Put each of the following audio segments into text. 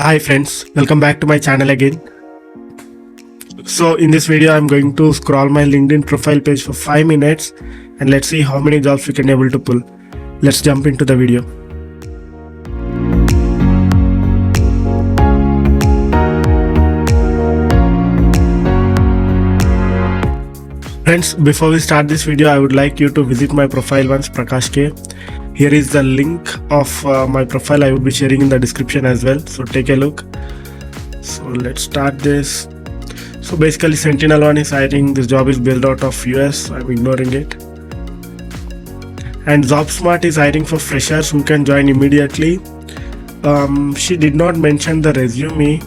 Hi friends, welcome back to my channel again. So in this video I'm going to scroll my LinkedIn profile page for 5 minutes and let's see how many jobs we can able to pull. Let's jump into the video. Friends, before we start this video, I would like you to visit my profile once, Prakash K. Here is the link of my profile. I will be sharing in the description as well. So take a look. So let's start this. So basically SentinelOne is hiring. This job is built out of US. I'm ignoring it. And JobSmart is hiring for freshers who can join immediately. She did not mention the resume,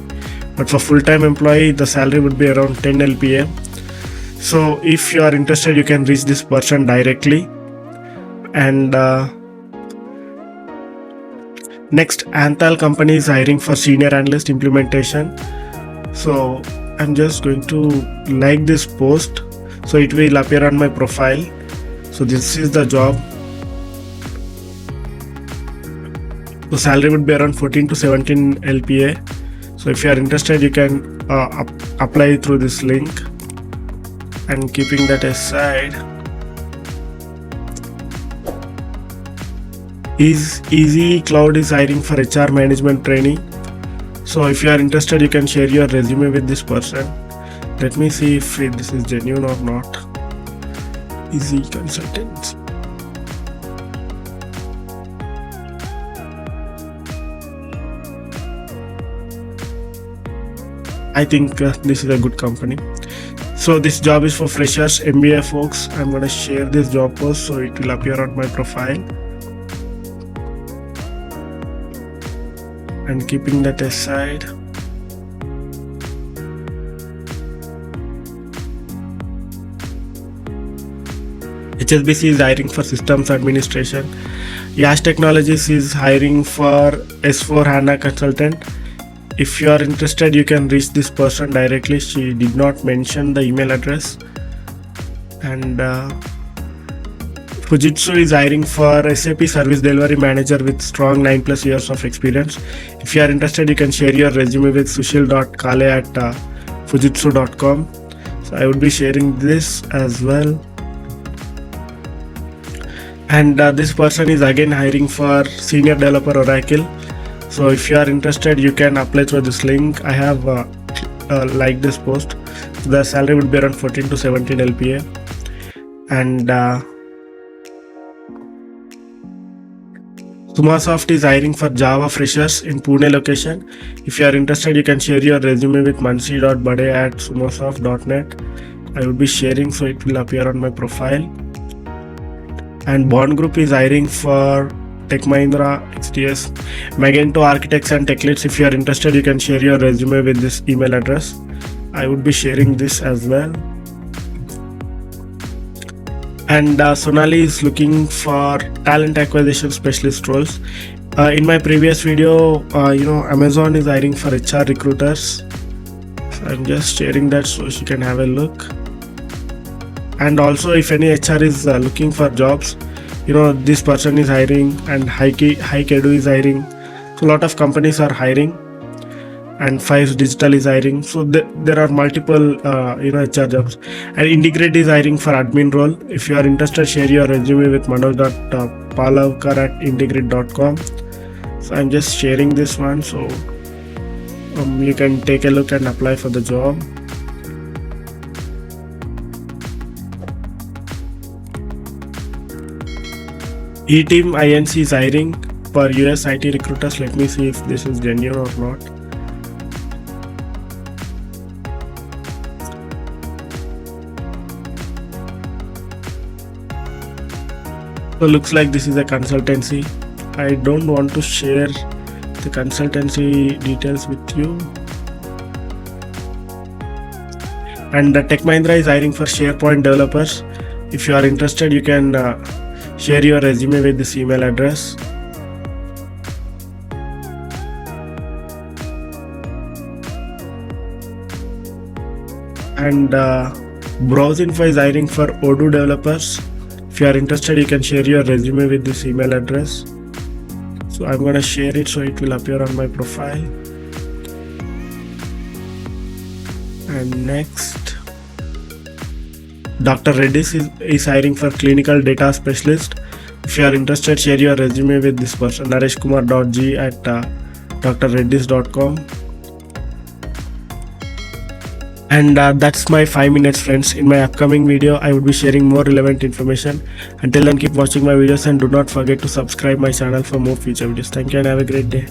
but for full-time employee, the salary would be around 10 LPA. So if you are interested, you can reach this person directly. And next, ANTAL company is hiring for senior analyst implementation. So I'm just going to like this post, so it will appear on my profile. So this is the job. The salary would be around 14 to 17 LPA. So if you are interested, you can apply through this link. And keeping that aside, Easy Cloud is hiring for HR management training. So if you are interested, you can share your resume with this person. Let me see if this is genuine or not. Easy Consultants. I think this is a good company. So this job is for freshers, MBA folks. I'm gonna share this job post so it will appear on my profile. And keeping that aside, HSBC is hiring for systems administration. Yash Technologies is hiring for S4 HANA consultant. If you are interested, you can reach this person directly. She did not mention the email address. And Fujitsu is hiring for SAP Service Delivery Manager with strong 9+ years of experience. If you are interested, you can share your resume with sushil.kale@fujitsu.com. So I would be sharing this as well. And this person is again hiring for Senior Developer Oracle. So if you are interested, you can apply through this link. I have liked this post. The salary would be around 14 to 17 LPA. And Sumasoft is hiring for Java freshers in Pune location. If you are interested, you can share your resume with mansi.bade@sumasoft.net. I will be sharing, so it will appear on my profile. And Bond Group is hiring for Tech Mahindra, XTS, Magento architects and tech leads. If you are interested, you can share your resume with this email address. I would be sharing this as well. And Sonali is looking for talent acquisition specialist roles. In my previous video, Amazon is hiring for HR recruiters. So I'm just sharing that so you can have a look. And also, if any HR is looking for jobs, this person is hiring, and Hikedu is hiring. So a lot of companies are hiring, and Fives Digital is hiring. So there are multiple HR jobs. And Integrate is hiring for admin role. If you are interested, share your resume with manoj.palavkar@integrate.com. So I'm just sharing this one, so you can take a look and apply for the job. E-Team INC is hiring for US IT recruiters. Let me see if this is genuine or not. So looks like this is a consultancy. I don't want to share the consultancy details with you. And Tech Mahindra is hiring for SharePoint developers. If you are interested, you can share your resume with this email address. And BrowseInfo is hiring for Odoo developers. If you are interested, you can share your resume with this email address. So I'm gonna share it so it will appear on my profile. And next, Dr. Reddy's is hiring for clinical data specialist. If you are interested, share your resume with this person, nareshkumar.g@drreddys.com. And that's my 5 minutes, friends. In my upcoming video, I would be sharing more relevant information. Until then, keep watching my videos and do not forget to subscribe my channel for more future videos. Thank you and have a great day.